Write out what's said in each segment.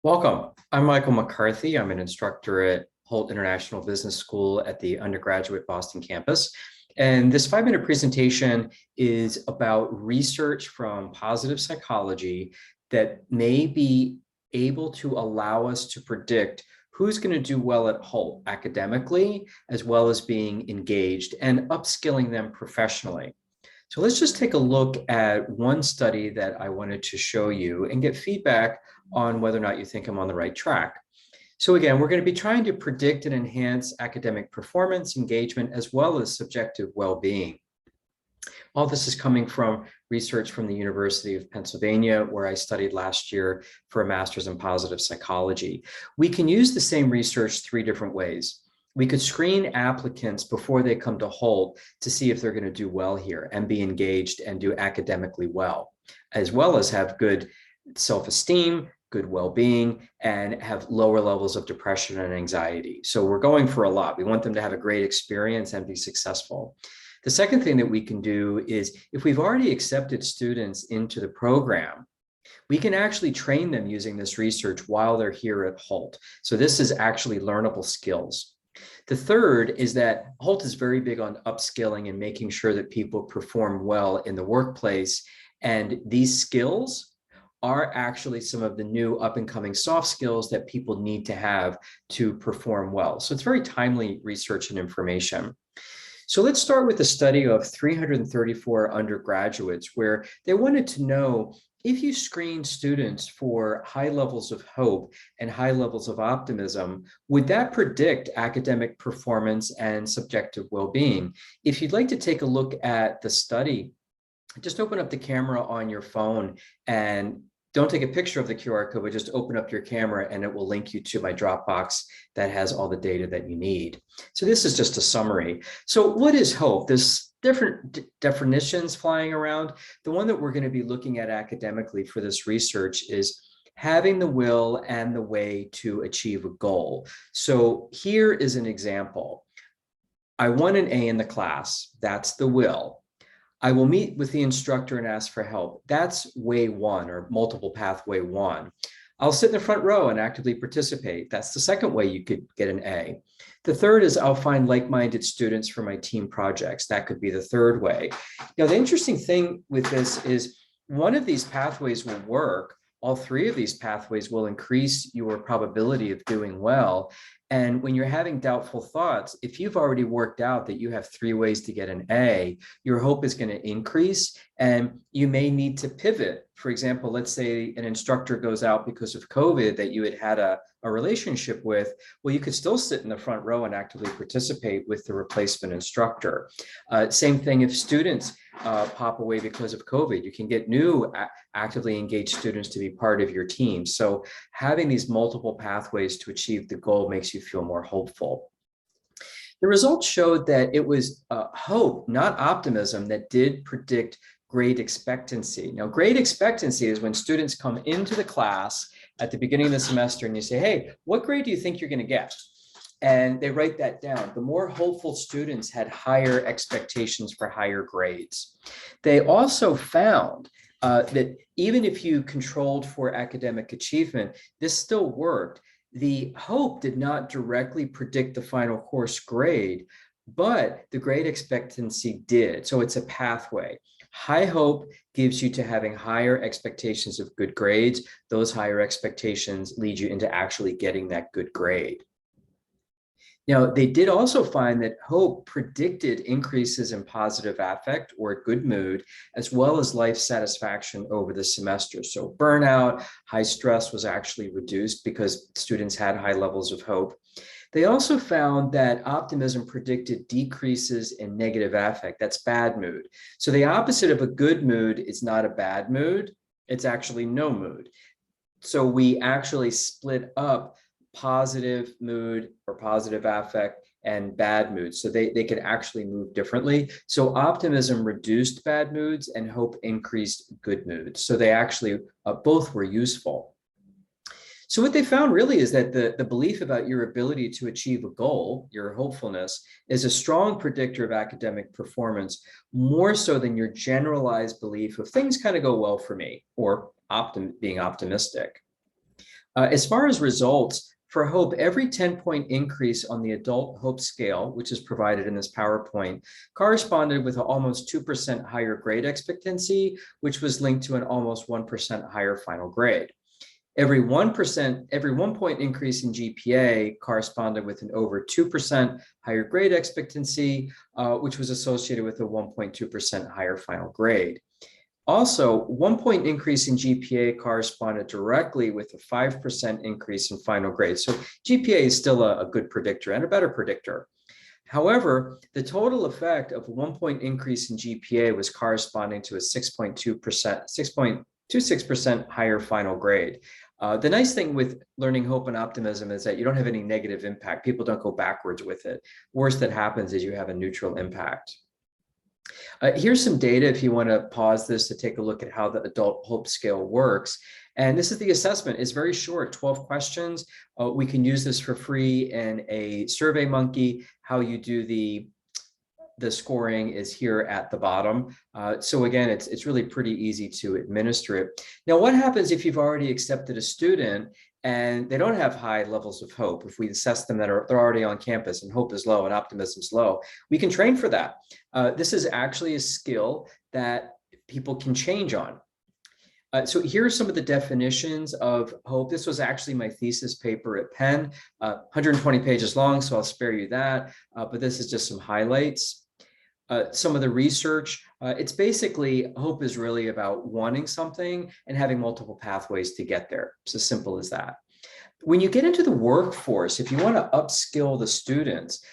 Welcome. I'm Michael McCarthy. I'm an instructor at Holt International Business School at the undergraduate Boston campus. And this 5-minute presentation is about research from positive psychology that may be able to allow us to predict who's going to do well at Holt academically, as well as being engaged and upskilling them professionally. So let's just take a look at one study that I wanted to show you and get feedback on whether or not you think I'm on the right track. So again, we're going to be trying to predict and enhance academic performance, engagement, as well as subjective well-being. All this is coming from research from the University of Pennsylvania, where I studied last year for a master's in positive psychology. We can use the same research 3 different ways. We could screen applicants before they come to Holt to see if they're going to do well here and be engaged and do academically well as have good self-esteem, good well-being, and have lower levels of depression and anxiety. So we're going for a lot. We want them to have a great experience and be successful. The second thing that we can do is if we've already accepted students into the program, we can actually train them using this research while they're here at Holt. So this is actually learnable skills. The third is that Holt is very big on upskilling and making sure that people perform well in the workplace. And these skills are actually some of the new up and coming soft skills that people need to have to perform well. So it's very timely research and information. So let's start with a study of 334 undergraduates where they wanted to know if you screen students for high levels of hope and high levels of optimism, would that predict academic performance and subjective well-being? If you'd like to take a look at the study, just open up the camera on your phone and don't take a picture of the QR code, but just open up your camera and it will link you to my Dropbox that has all the data that you need. So this is just a summary. So what is hope? There's different definitions flying around. The one that we're going to be looking at academically for this research is having the will and the way to achieve a goal. So here is an example. I want an A in the class. That's the will. I will meet with the instructor and ask for help. That's way 1 or multiple pathway 1. I'll sit in the front row and actively participate. That's the second way you could get an A. The third is I'll find like-minded students for my team projects. That could be the third way. Now, the interesting thing with this is one of these pathways will work. All 3 of these pathways will increase your probability of doing well. And when you're having doubtful thoughts, if you've already worked out that you have 3 ways to get an A, your hope is going to increase and you may need to pivot. For example, let's say an instructor goes out because of COVID that you had a relationship with. Well, you could still sit in the front row and actively participate with the replacement instructor. Same thing if students pop away because of COVID, you can get new actively engaged students to be part of your team. So having these multiple pathways to achieve the goal makes you feel more hopeful. The results showed that it was hope, not optimism, that did predict grade expectancy. Now, grade expectancy is when students come into the class at the beginning of the semester and you say, hey, what grade do you think you're going to get? And they write that down. The more hopeful students had higher expectations for higher grades. They also found that even if you controlled for academic achievement, this still worked. The hope did not directly predict the final course grade, but the grade expectancy did. So it's a pathway. High hope gives you to having higher expectations of good grades. Those higher expectations lead you into actually getting that good grade. Now, they did also find that hope predicted increases in positive affect or good mood, as well as life satisfaction over the semester. So burnout, high stress was actually reduced because students had high levels of hope. They also found that optimism predicted decreases in negative affect. That's bad mood. So the opposite of a good mood is not a bad mood. It's actually no mood. So we actually split up positive mood or positive affect and bad moods. So they could actually move differently. So optimism reduced bad moods and hope increased good moods. So they actually both were useful. So what they found really is that the belief about your ability to achieve a goal, your hopefulness, is a strong predictor of academic performance, more so than your generalized belief of things kind of go well for me or being optimistic. As far as results, for hope, every 10-point increase on the adult hope scale, which is provided in this PowerPoint, corresponded with an almost 2% higher grade expectancy, which was linked to an almost 1% higher final grade. Every 1 point increase in GPA corresponded with an over 2% higher grade expectancy, which was associated with a 1.2% higher final grade. Also, 1 point increase in GPA corresponded directly with a 5% increase in final grade. So GPA is still a good predictor and a better predictor. However, the total effect of a 1 point increase in GPA was corresponding to a 6.26% higher final grade. The nice thing with learning hope and optimism is that you don't have any negative impact. People don't go backwards with it. Worst that happens is you have a neutral impact. Here's some data if you want to pause this to take a look at how the adult hope scale works. And this is the assessment. It's very short, 12 questions. We can use this for free in a SurveyMonkey. How you do the scoring is here at the bottom. So again, it's really pretty easy to administer it. Now, what happens if you've already accepted a student and they don't have high levels of hope? If we assess them that they're already on campus and hope is low and optimism is low, we can train for that. This is actually a skill that people can change on. So here are some of the definitions of hope. This was actually my thesis paper at Penn, 120 pages long, so I'll spare you that. But this is just some highlights. Some of the research, it's basically hope is really about wanting something and having multiple pathways to get there. It's as simple as that. When you get into the workforce, if you want to upskill the students,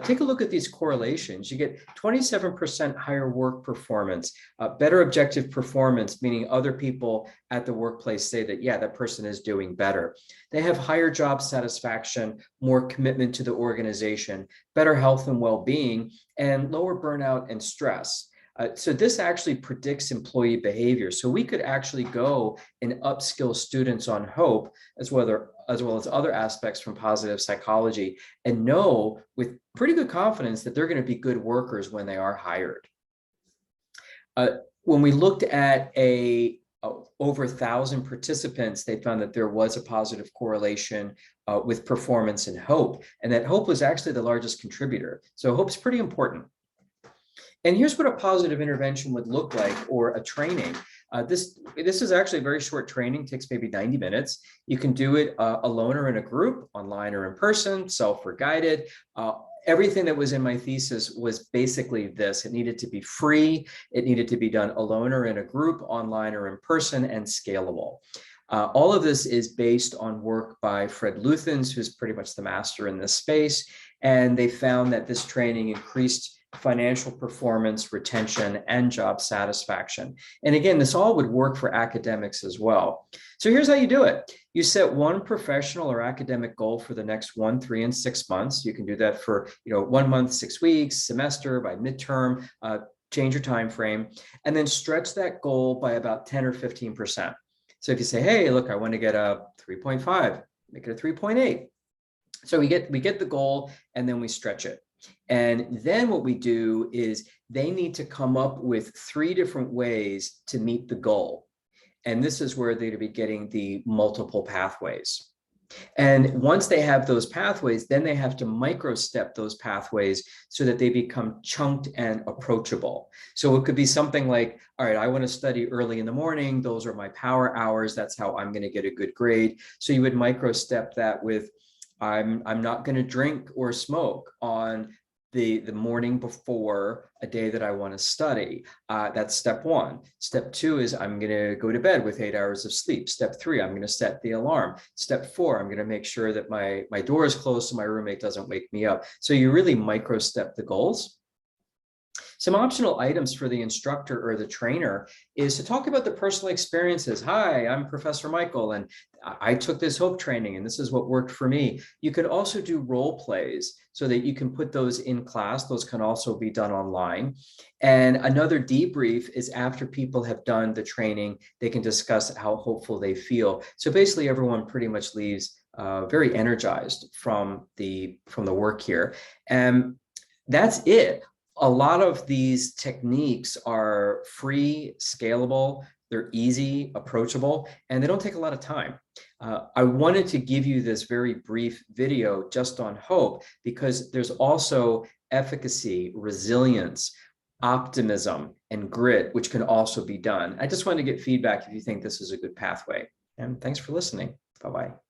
take a look at these correlations. You get 27% higher work performance, better objective performance, meaning other people at the workplace say that, yeah, that person is doing better. They have higher job satisfaction, more commitment to the organization, better health and well-being, and lower burnout and stress. So this actually predicts employee behavior. So we could actually go and upskill students on hope as well as other aspects from positive psychology and know with pretty good confidence that they're going to be good workers when they are hired. When we looked at over 1,000 participants, they found that there was a positive correlation with performance and hope, and that hope was actually the largest contributor. So hope's pretty important. And here's what a positive intervention would look like, or a training. This is actually a very short training, takes maybe 90 minutes. You can do it alone or in a group, online or in person, self or guided. Everything that was in my thesis was basically this. It needed to be free. It needed to be done alone or in a group, online or in person, and scalable. All of this is based on work by Fred Luthens, who's pretty much the master in this space. And they found that this training increased financial performance, retention, and job satisfaction. And again, this all would work for academics as well. So here's how you do it. You set one professional or academic goal for the next 1, 3, and 6 months. You can do that for 1 month, 6 weeks, semester, by midterm, change your time frame, and then stretch that goal by about 10 or 15%. So if you say, hey, look, I want to get a 3.5, make it a 3.8. So we get the goal and then we stretch it. And then what we do is they need to come up with 3 different ways to meet the goal. And this is where they'd be getting the multiple pathways. And once they have those pathways, then they have to micro-step those pathways so that they become chunked and approachable. So it could be something like, all right, I want to study early in the morning. Those are my power hours. That's how I'm going to get a good grade. So you would micro-step that with, I'm not going to drink or smoke on the morning before a day that I want to study. That's step 1. Step 2 is I'm going to go to bed with 8 hours of sleep. Step 3, I'm going to set the alarm. Step 4, I'm going to make sure that my door is closed so my roommate doesn't wake me up. So you really micro step the goals. Some optional items for the instructor or the trainer is to talk about the personal experiences. Hi, I'm Professor Michael, and I took this hope training, and this is what worked for me. You could also do role plays so that you can put those in class. Those can also be done online. And another debrief is after people have done the training, they can discuss how hopeful they feel. So basically, everyone pretty much leaves very energized from the work here. And that's it. A lot of these techniques are free, scalable. they're easy, approachable, and they don't take a lot of time. I wanted to give you this very brief video just on hope because there's also efficacy, resilience, optimism, and grit, which can also be done. I just wanted to get feedback if you think this is a good pathway. And thanks for listening. Bye-bye.